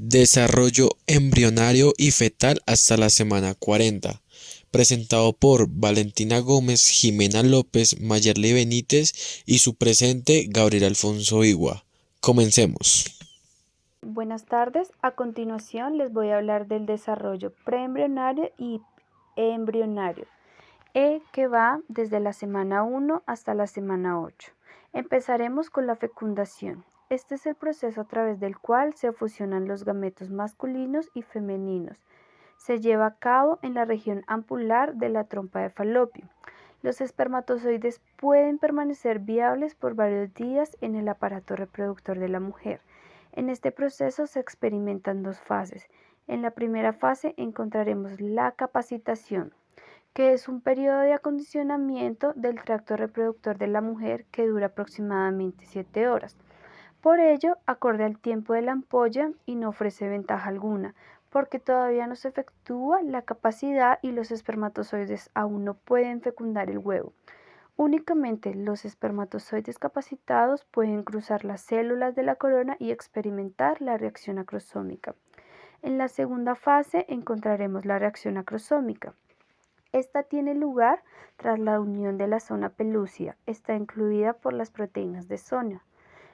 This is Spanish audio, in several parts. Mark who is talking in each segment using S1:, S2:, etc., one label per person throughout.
S1: Desarrollo embrionario y fetal hasta la semana 40, presentado por Valentina Gómez, Jimena López, Mayerly Benítez y su presente Gabriel Alfonso Igua. Comencemos.
S2: Buenas tardes, a continuación les voy a hablar del desarrollo preembrionario y embrionario, que va desde la semana 1 hasta la semana 8. Empezaremos con la fecundación. Este es el proceso a través del cual se fusionan los gametos masculinos y femeninos. Se lleva a cabo en la región ampular de la trompa de Falopio. Los espermatozoides pueden permanecer viables por varios días en el aparato reproductor de la mujer. En este proceso se experimentan dos fases. En la primera fase encontraremos la capacitación, que es un periodo de acondicionamiento del tracto reproductor de la mujer que dura aproximadamente 7 horas. Por ello, acorde al tiempo de la ampolla y no ofrece ventaja alguna, porque todavía no se efectúa la capacidad y los espermatozoides aún no pueden fecundar el huevo. Únicamente los espermatozoides capacitados pueden cruzar las células de la corona y experimentar la reacción acrosómica. En la segunda fase encontraremos la reacción acrosómica. Esta tiene lugar tras la unión de la zona pelúcida. Está incluida por las proteínas de Sonia.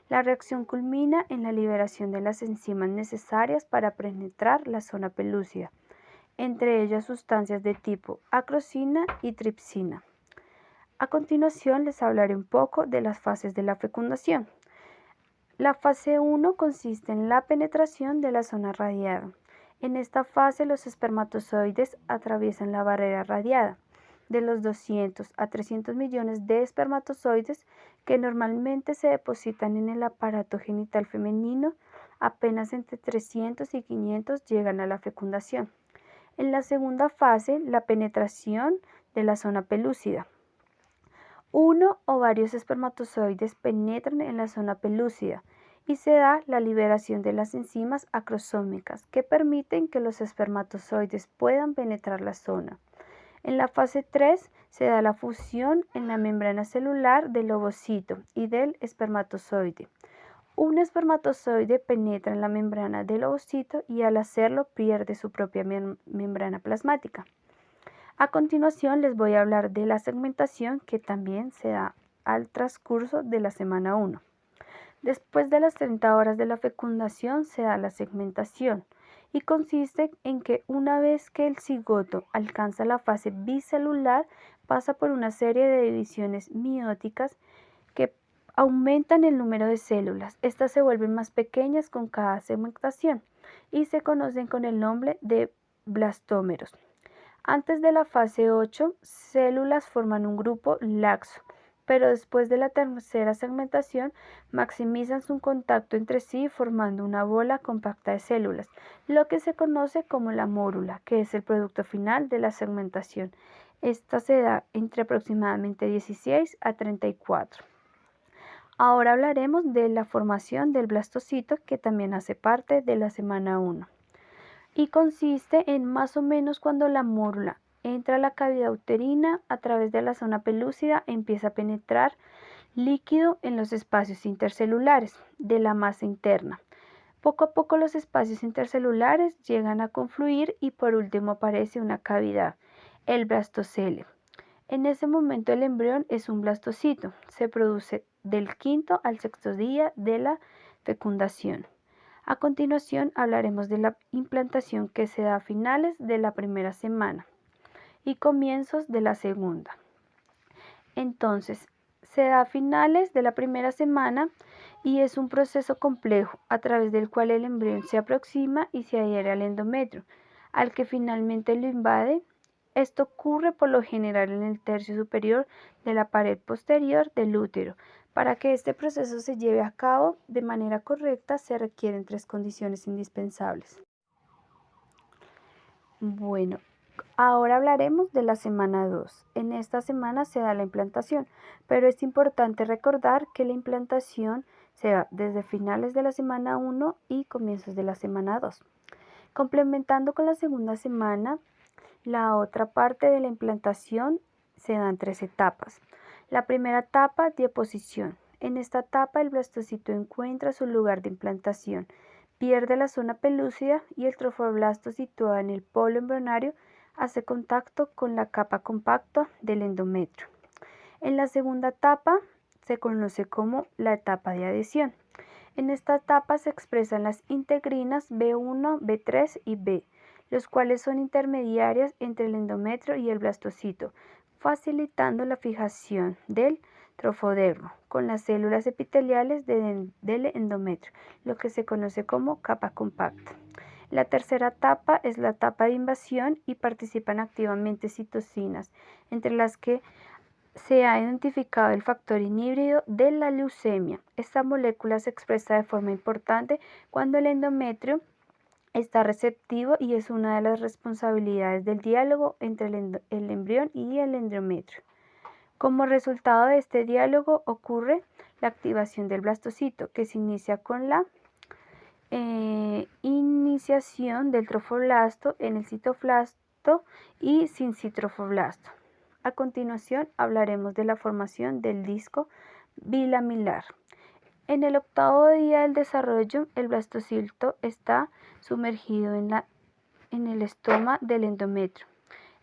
S2: La reacción culmina en la liberación de las enzimas necesarias para penetrar la zona pelúcida, entre ellas sustancias de tipo acrosina y tripsina. A continuación les hablaré un poco de las fases de la fecundación. La fase 1 consiste en la penetración de la zona radiada. En esta fase los espermatozoides atraviesan la barrera radiada. De los 200 a 300 millones de espermatozoides que normalmente se depositan en el aparato genital femenino, apenas entre 300 y 500 llegan a la fecundación. En la segunda fase, la penetración de la zona pelúcida. Uno o varios espermatozoides penetran en la zona pelúcida y se da la liberación de las enzimas acrosómicas que permiten que los espermatozoides puedan penetrar la zona. En la fase 3 se da la fusión en la membrana celular del ovocito y del espermatozoide. Un espermatozoide penetra en la membrana del ovocito y al hacerlo pierde su propia membrana plasmática. A continuación les voy a hablar de la segmentación, que también se da al transcurso de la semana 1. Después de las 30 horas de la fecundación se da la segmentación y consiste en que una vez que el cigoto alcanza la fase bicelular pasa por una serie de divisiones meióticas que aumentan el número de células. Estas se vuelven más pequeñas con cada segmentación y se conocen con el nombre de blastómeros. Antes de la fase 8, células forman un grupo laxo, pero después de la tercera segmentación maximizan su contacto entre sí formando una bola compacta de células, lo que se conoce como la mórula, que es el producto final de la segmentación. Esta se da entre aproximadamente 16 a 34. Ahora hablaremos de la formación del blastocito, que también hace parte de la semana 1. Y consiste en más o menos cuando la mórula entra a la cavidad uterina a través de la zona pelúcida, empieza a penetrar líquido en los espacios intercelulares de la masa interna. Poco a poco los espacios intercelulares llegan a confluir y por último aparece una cavidad, el blastocele. En ese momento el embrión es un blastocito, se produce del quinto al sexto día de la fecundación. A continuación hablaremos de la implantación, que se da a finales de la primera semana y comienzos de la segunda. Entonces, se da a finales de la primera semana y es un proceso complejo a través del cual el embrión se aproxima y se adhiere al endometrio, al que finalmente lo invade. Esto ocurre por lo general en el tercio superior de la pared posterior del útero. Para que este proceso se lleve a cabo de manera correcta se requieren 3 condiciones indispensables. Bueno, ahora hablaremos de la semana 2. En esta semana se da la implantación, pero es importante recordar que la implantación se da desde finales de la semana 1 y comienzos de la semana 2. Complementando con la segunda semana, la otra parte de la implantación se da en 3 etapas. La primera etapa, deposición. En esta etapa el blastocito encuentra su lugar de implantación, pierde la zona pelúcida y el trofoblasto situado en el polo embrionario hace contacto con la capa compacta del endometrio. En la segunda etapa se conoce como la etapa de adhesión. En esta etapa se expresan las integrinas B1, B3 y B, los cuales son intermediarias entre el endometrio y el blastocito, facilitando la fijación del trofodermo con las células epiteliales del endometrio, lo que se conoce como capa compacta. La tercera etapa es la etapa de invasión y participan activamente citocinas, entre las que se ha identificado el factor inhíbrido de la leucemia. Esta molécula se expresa de forma importante cuando el endometrio está receptivo y es una de las responsabilidades del diálogo entre el embrión y el endometrio. Como resultado de este diálogo ocurre la activación del blastocito, que se inicia con la iniciación del trofoblasto en el citoblasto y sin trofoblasto. A continuación hablaremos de la formación del disco bilaminar. En el 8º día del desarrollo, el blastocito está sumergido en el estoma del endometrio,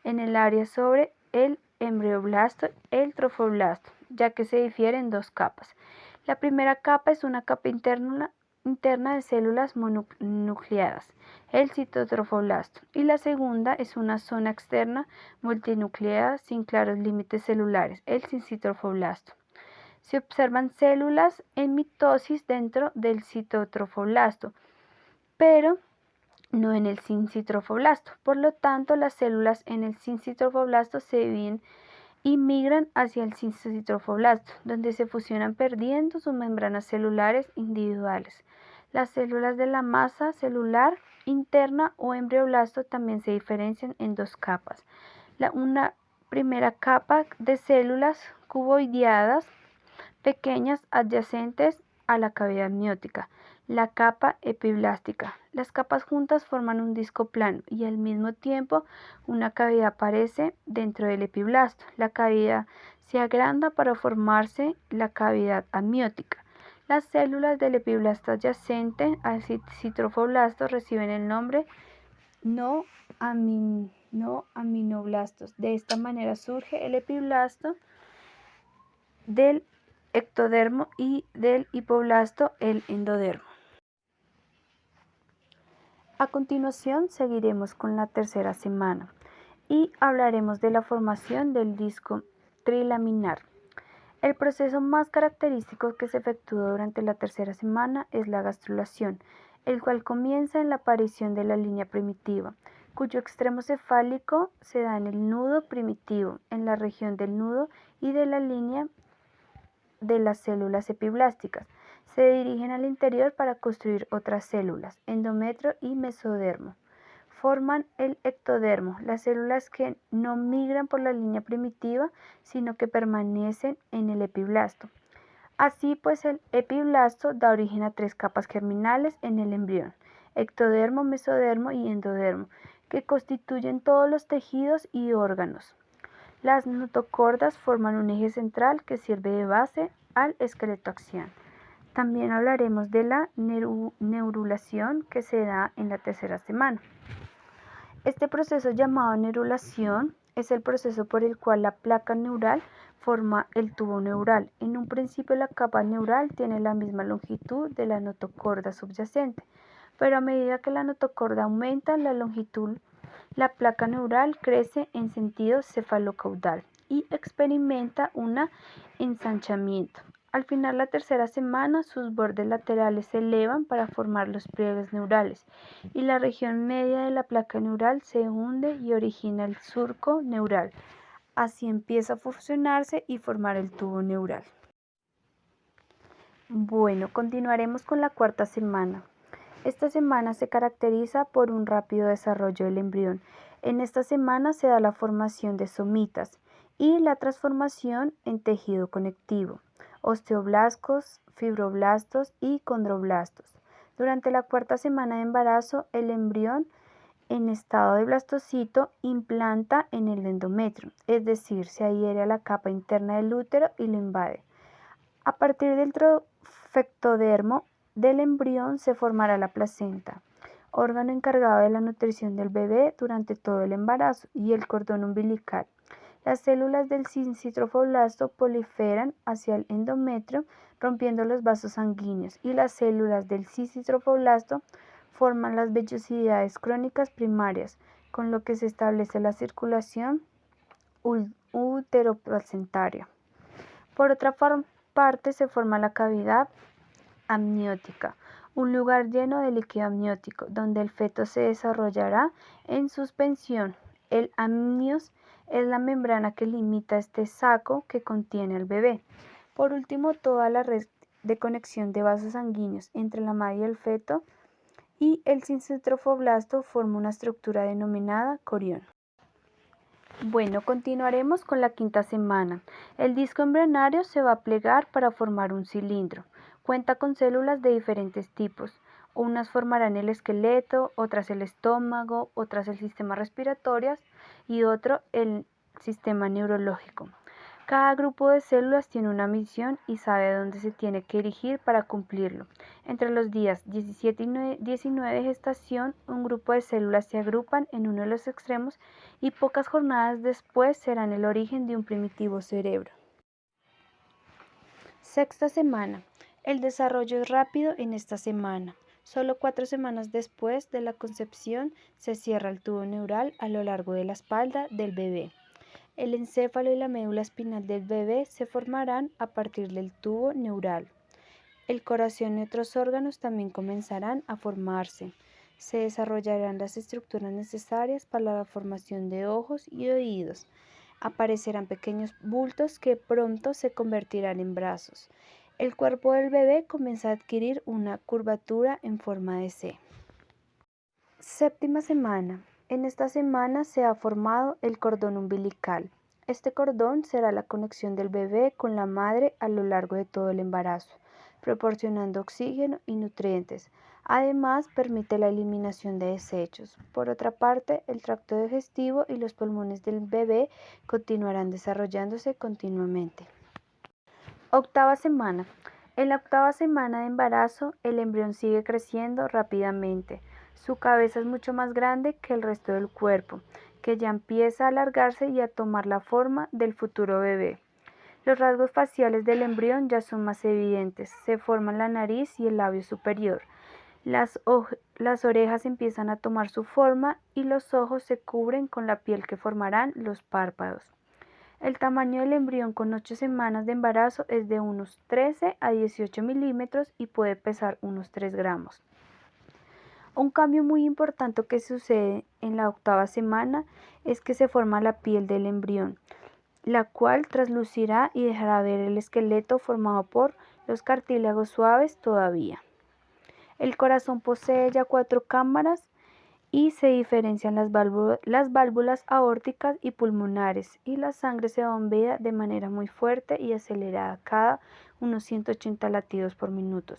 S2: en el área sobre el embrioblasto, el trofoblasto, ya que se difiere en dos capas. La primera capa es una capa interna de células mononucleadas, el citotrofoblasto, y la segunda es una zona externa multinucleada sin claros límites celulares, el sincitrofoblasto. Se observan células en mitosis dentro del citotrofoblasto, pero no en el sincitrofoblasto. Por lo tanto, las células en el sincitrofoblasto se dividen y migran hacia el sincitrofoblasto, donde se fusionan perdiendo sus membranas celulares individuales. Las células de la masa celular interna o embrioblasto también se diferencian en dos capas. Una primera capa de células cuboideadas pequeñas adyacentes a la cavidad amniótica, la capa epiblástica. Las capas juntas forman un disco plano y al mismo tiempo una cavidad aparece dentro del epiblasto. La cavidad se agranda para formarse la cavidad amniótica. Las células del epiblasto adyacente al citrofoblasto reciben el nombre no aminoblastos. De esta manera surge el epiblasto del ectodermo y del hipoblasto el endodermo. A continuación seguiremos con la tercera semana y hablaremos de la formación del disco trilaminar. El proceso más característico que se efectúa durante la tercera semana es la gastrulación, el cual comienza en la aparición de la línea primitiva, cuyo extremo cefálico se da en el nudo primitivo, en la región del nudo y de la línea de las células epiblásticas. Se dirigen al interior para construir otras células, endometrio y mesodermo. Forman el ectodermo, las células que no migran por la línea primitiva, sino que permanecen en el epiblasto. Así pues, el epiblasto da origen a 3 capas germinales en el embrión, ectodermo, mesodermo y endodermo, que constituyen todos los tejidos y órganos. Las notocordas forman un eje central que sirve de base al esqueleto axial. También hablaremos de la neurulación que se da en la tercera semana. Este proceso llamado neurulación es el proceso por el cual la placa neural forma el tubo neural. En un principio la capa neural tiene la misma longitud de la notocorda subyacente, pero a medida que la notocorda aumenta la longitud, la placa neural crece en sentido cefalocaudal y experimenta un ensanchamiento. Al final la tercera semana, sus bordes laterales se elevan para formar los pliegues neurales y la región media de la placa neural se hunde y origina el surco neural. Así empieza a fusionarse y formar el tubo neural. Bueno, continuaremos con la cuarta semana. Esta semana se caracteriza por un rápido desarrollo del embrión. En esta semana se da la formación de somitas y la transformación en tejido conectivo, osteoblastos, fibroblastos y condroblastos. Durante la cuarta semana de embarazo, el embrión en estado de blastocito implanta en el endometrio, es decir, se adhiere a la capa interna del útero y lo invade. A partir del trofectodermo del embrión se formará la placenta, órgano encargado de la nutrición del bebé durante todo el embarazo, y el cordón umbilical. Las células del sincitrofoblasto proliferan hacia el endometrio, rompiendo los vasos sanguíneos, y las células del sincitrofoblasto forman las vellosidades crónicas primarias, con lo que se establece la circulación uteroplacentaria. Por otra parte, se forma la cavidad amniótica, un lugar lleno de líquido amniótico, donde el feto se desarrollará en suspensión. El amnios es la membrana que limita este saco que contiene al bebé. Por último, toda la red de conexión de vasos sanguíneos entre la madre y el feto y el sincitrofoblasto forma una estructura denominada corión. Bueno, continuaremos con la quinta semana. El disco embrionario se va a plegar para formar un cilindro. Cuenta con células de diferentes tipos. Unas formarán el esqueleto, otras el estómago, otras el sistema respiratorio y otro el sistema neurológico. Cada grupo de células tiene una misión y sabe a dónde se tiene que dirigir para cumplirlo. Entre los días 17 y 19 de gestación, un grupo de células se agrupan en uno de los extremos y pocas jornadas después serán el origen de un primitivo cerebro. Sexta semana. El desarrollo es rápido en esta semana. Solo 4 semanas después de la concepción se cierra el tubo neural a lo largo de la espalda del bebé. El encéfalo y la médula espinal del bebé se formarán a partir del tubo neural. El corazón y otros órganos también comenzarán a formarse. Se desarrollarán las estructuras necesarias para la formación de ojos y oídos. Aparecerán pequeños bultos que pronto se convertirán en brazos. El cuerpo del bebé comienza a adquirir una curvatura en forma de C. Séptima semana. En esta semana se ha formado el cordón umbilical. Este cordón será la conexión del bebé con la madre a lo largo de todo el embarazo, proporcionando oxígeno y nutrientes. Además, permite la eliminación de desechos. Por otra parte, el tracto digestivo y los pulmones del bebé continuarán desarrollándose continuamente. Octava semana. En la octava semana de embarazo, el embrión sigue creciendo rápidamente. Su cabeza es mucho más grande que el resto del cuerpo, que ya empieza a alargarse y a tomar la forma del futuro bebé. Los rasgos faciales del embrión ya son más evidentes. Se forman la nariz y el labio superior. Las orejas empiezan a tomar su forma y los ojos se cubren con la piel que formarán los párpados. El tamaño del embrión con 8 semanas de embarazo es de unos 13 a 18 milímetros y puede pesar unos 3 gramos. Un cambio muy importante que sucede en la octava semana es que se forma la piel del embrión, la cual traslucirá y dejará ver el esqueleto formado por los cartílagos suaves todavía. El corazón posee ya 4 cámaras y se diferencian las válvulas aórticas y pulmonares, y la sangre se bombea de manera muy fuerte y acelerada cada unos 180 latidos por minuto.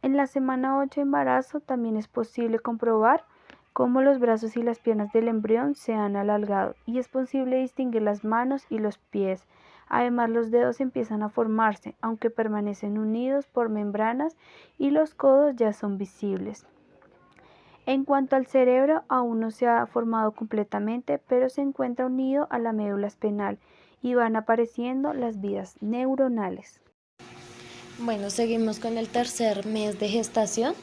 S2: En la semana 8 de embarazo también es posible comprobar cómo los brazos y las piernas del embrión se han alargado y es posible distinguir las manos y los pies. Además, los dedos empiezan a formarse, aunque permanecen unidos por membranas y los codos ya son visibles. En cuanto al cerebro, aún no se ha formado completamente, pero se encuentra unido a la médula espinal y van apareciendo las vías neuronales.
S3: Bueno, seguimos con el tercer mes de gestación.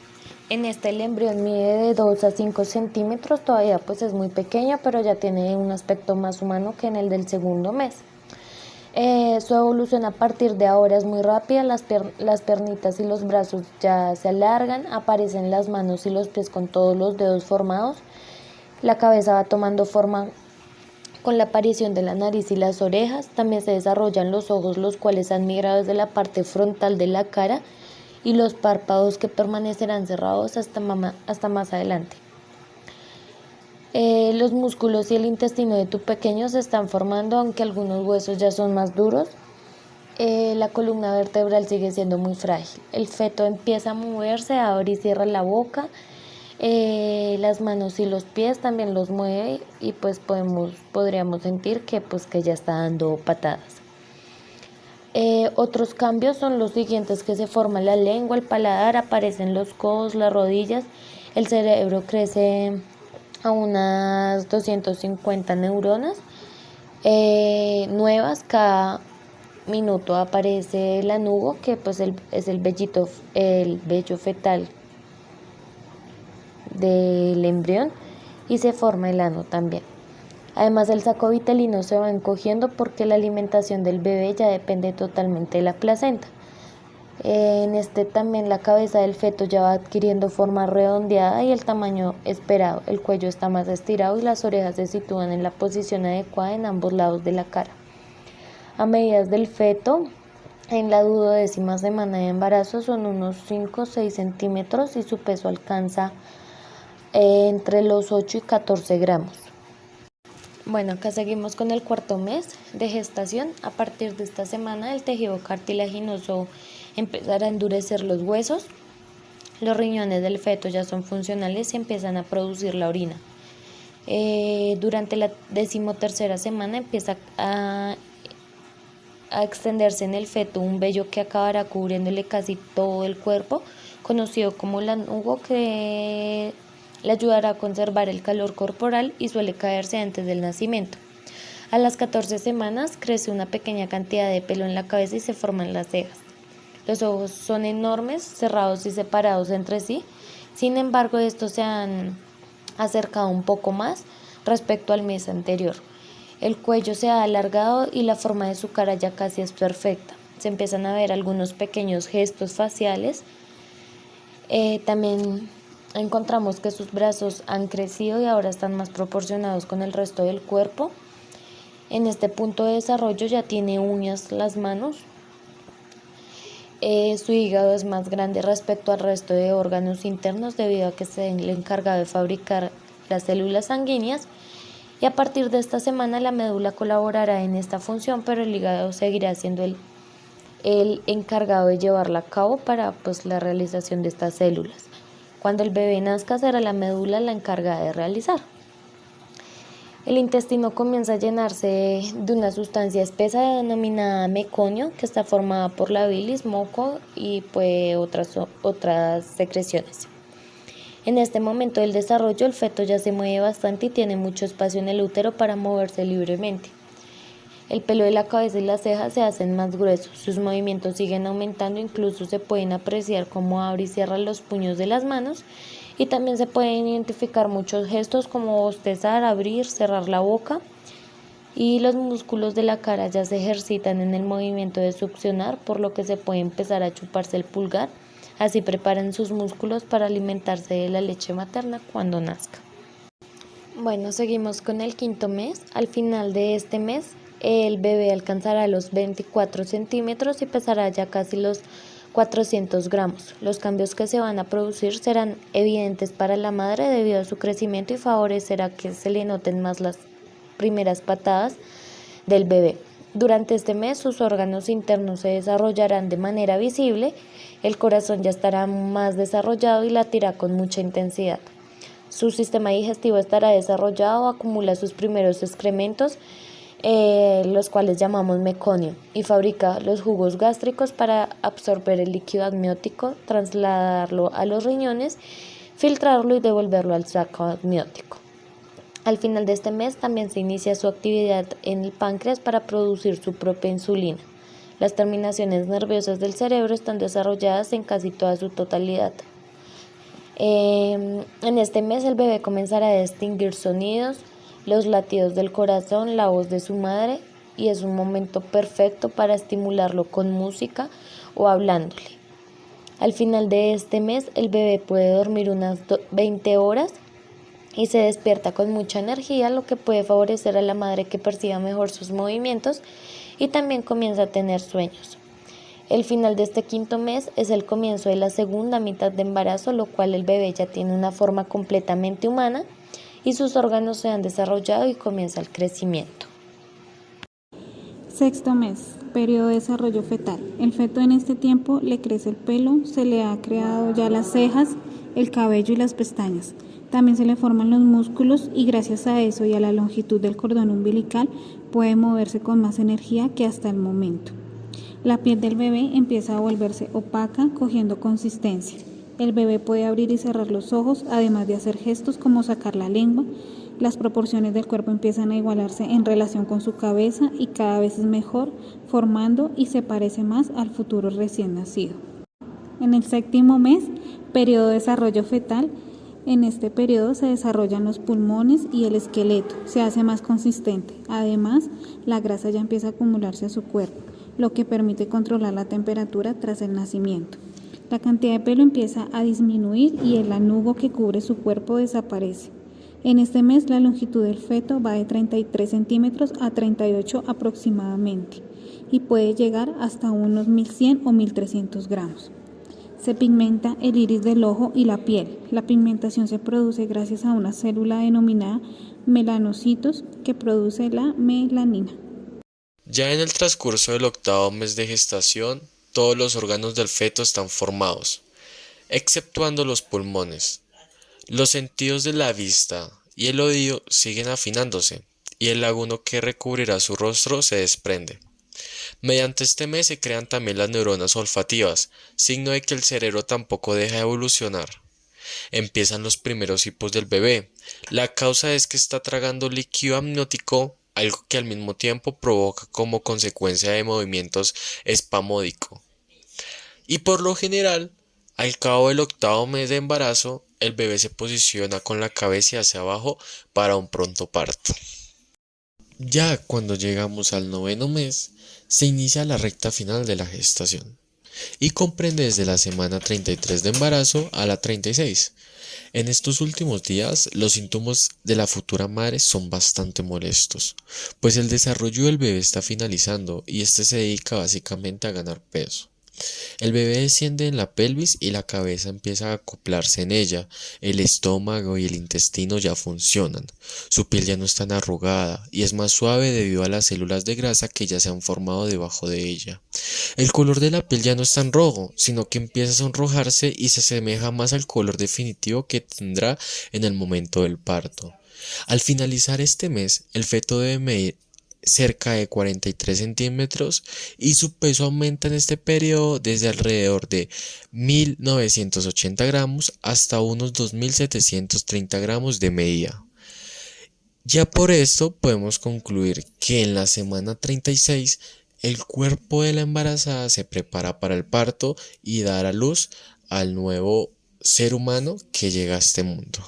S3: En este el embrión mide de 2 a 5 centímetros, todavía pues es muy pequeña, pero ya tiene un aspecto más humano que en el del segundo mes. Su evolución a partir de ahora es muy rápida, las piernitas y los brazos ya se alargan, aparecen las manos y los pies con todos los dedos formados, la cabeza va tomando forma con la aparición de la nariz y las orejas, también se desarrollan los ojos, los cuales han migrado desde la parte frontal de la cara, y los párpados que permanecerán cerrados hasta más adelante. Los músculos y el intestino de tu pequeño se están formando, aunque algunos huesos ya son más duros. La columna vertebral sigue siendo muy frágil. El feto empieza a moverse, abre y cierra la boca. Las manos y los pies también los mueve y pues podríamos sentir que ya está dando patadas. Otros cambios son los siguientes: que se forma la lengua, el paladar, aparecen los codos, las rodillas, el cerebro crece a unas 250 neuronas nuevas. Cada minuto aparece el anugo, que pues es el vello fetal del embrión, y se forma el ano también. Además, el saco vitelino se va encogiendo porque la alimentación del bebé ya depende totalmente de la placenta. En este también la cabeza del feto ya va adquiriendo forma redondeada y el tamaño esperado. El cuello está más estirado y las orejas se sitúan en la posición adecuada en ambos lados de la cara. A medidas del feto, en la 12ª semana de embarazo, son unos 5 o 6 centímetros y su peso alcanza entre los 8 y 14 gramos. Bueno, acá seguimos con el 4.º mes de gestación. A partir de esta semana, el tejido cartilaginoso empezará a endurecer los huesos, los riñones del feto ya son funcionales y empiezan a producir la orina. Durante la 13ª semana empieza a extenderse en el feto un vello que acabará cubriéndole casi todo el cuerpo, conocido como el anugo, que le ayudará a conservar el calor corporal y suele caerse antes del nacimiento. A las 14 semanas crece una pequeña cantidad de pelo en la cabeza y se forman las cejas. Los ojos son enormes, cerrados y separados entre sí. Sin embargo, estos se han acercado un poco más respecto al mes anterior. El cuello se ha alargado y la forma de su cara ya casi es perfecta. Se empiezan a ver algunos pequeños gestos faciales. También encontramos que sus brazos han crecido y ahora están más proporcionados con el resto del cuerpo. En este punto de desarrollo ya tiene uñas las manos. Su hígado es más grande respecto al resto de órganos internos debido a que es el encargado de fabricar las células sanguíneas, y a partir de esta semana la médula colaborará en esta función, pero el hígado seguirá siendo el encargado de llevarla a cabo para la realización de estas células. Cuando el bebé nazca será la médula la encargada de realizar. El intestino comienza a llenarse de una sustancia espesa denominada meconio, que está formada por la bilis, moco y otras secreciones. En este momento del desarrollo, el feto ya se mueve bastante y tiene mucho espacio en el útero para moverse libremente. El pelo de la cabeza y las cejas se hacen más gruesos, sus movimientos siguen aumentando, incluso se pueden apreciar cómo abre y cierra los puños de las manos, y también se pueden identificar muchos gestos como bostezar, abrir, cerrar la boca, y los músculos de la cara ya se ejercitan en el movimiento de succionar, por lo que se puede empezar a chuparse el pulgar. Así preparan sus músculos para alimentarse de la leche materna cuando nazca. Bueno, seguimos con el 5.º mes. Al final de este mes, el bebé alcanzará los 24 centímetros y pesará ya casi los 400 gramos. Los cambios que se van a producir serán evidentes para la madre debido a su crecimiento y favorecerá que se le noten más las primeras patadas del bebé. Durante este mes sus órganos internos se desarrollarán de manera visible, el corazón ya estará más desarrollado y latirá con mucha intensidad. Su sistema digestivo estará desarrollado, acumula sus primeros excrementos, los cuales llamamos meconio, y fabrica los jugos gástricos para absorber el líquido amniótico, trasladarlo a los riñones, filtrarlo y devolverlo al saco amniótico. Al final de este mes también se inicia su actividad en el páncreas para producir su propia insulina. Las terminaciones nerviosas del cerebro están desarrolladas en casi toda su totalidad. En este mes el bebé comenzará a distinguir sonidos, los latidos del corazón, la voz de su madre, y es un momento perfecto para estimularlo con música o hablándole. Al final de este mes el bebé puede dormir unas 20 horas y se despierta con mucha energía, lo que puede favorecer a la madre que perciba mejor sus movimientos y también comienza a tener sueños. El final de este 5.º mes es el comienzo de la segunda mitad de embarazo, lo cual el bebé ya tiene una forma completamente humana y sus órganos se han desarrollado y comienza el crecimiento.
S4: 6.º mes, periodo de desarrollo fetal. El feto en este tiempo le crece el pelo, se le ha creado ya las cejas, el cabello y las pestañas. También se le forman los músculos y gracias a eso y a la longitud del cordón umbilical puede moverse con más energía que hasta el momento. La piel del bebé empieza a volverse opaca, cogiendo consistencia. El bebé puede abrir y cerrar los ojos, además de hacer gestos como sacar la lengua. Las proporciones del cuerpo empiezan a igualarse en relación con su cabeza y cada vez es mejor, formando y se parece más al futuro recién nacido. En el 7º mes, periodo de desarrollo fetal, en este periodo se desarrollan los pulmones y el esqueleto, se hace más consistente. Además, la grasa ya empieza a acumularse a su cuerpo, lo que permite controlar la temperatura tras el nacimiento. La cantidad de pelo empieza a disminuir y el lanugo que cubre su cuerpo desaparece. En este mes, la longitud del feto va de 33 centímetros a 38 aproximadamente y puede llegar hasta unos 1100 o 1300 gramos. Se pigmenta el iris del ojo y la piel. La pigmentación se produce gracias a una célula denominada melanocitos que produce la melanina.
S1: Ya en el transcurso del 8º mes de gestación, todos los órganos del feto están formados, exceptuando los pulmones. Los sentidos de la vista y el oído siguen afinándose, y el laguno que recubrirá su rostro se desprende. Mediante este mes se crean también las neuronas olfativas, signo de que el cerebro tampoco deja de evolucionar. Empiezan los primeros hipos del bebé. La causa es que está tragando líquido amniótico, algo que al mismo tiempo provoca como consecuencia de movimientos espasmódicos. Y por lo general, al cabo del 8º mes de embarazo, el bebé se posiciona con la cabeza hacia abajo para un pronto parto. Ya cuando llegamos al 9º mes, se inicia la recta final de la gestación y comprende desde la semana 33 de embarazo a la 36. En estos últimos días, los síntomas de la futura madre son bastante molestos, pues el desarrollo del bebé está finalizando y este se dedica básicamente a ganar peso. El bebé desciende en la pelvis y la cabeza empieza a acoplarse en ella, el estómago y el intestino ya funcionan, su piel ya no es tan arrugada y es más suave debido a las células de grasa que ya se han formado debajo de ella. El color de la piel ya no es tan rojo, sino que empieza a sonrojarse y se asemeja más al color definitivo que tendrá en el momento del parto. Al finalizar este mes, el feto debe medir cerca de 43 centímetros y su peso aumenta en este periodo desde alrededor de 1980 gramos hasta unos 2730 gramos de medida. Ya por esto podemos concluir que en la semana 36 el cuerpo de la embarazada se prepara para el parto y dar a luz al nuevo ser humano que llega a este mundo.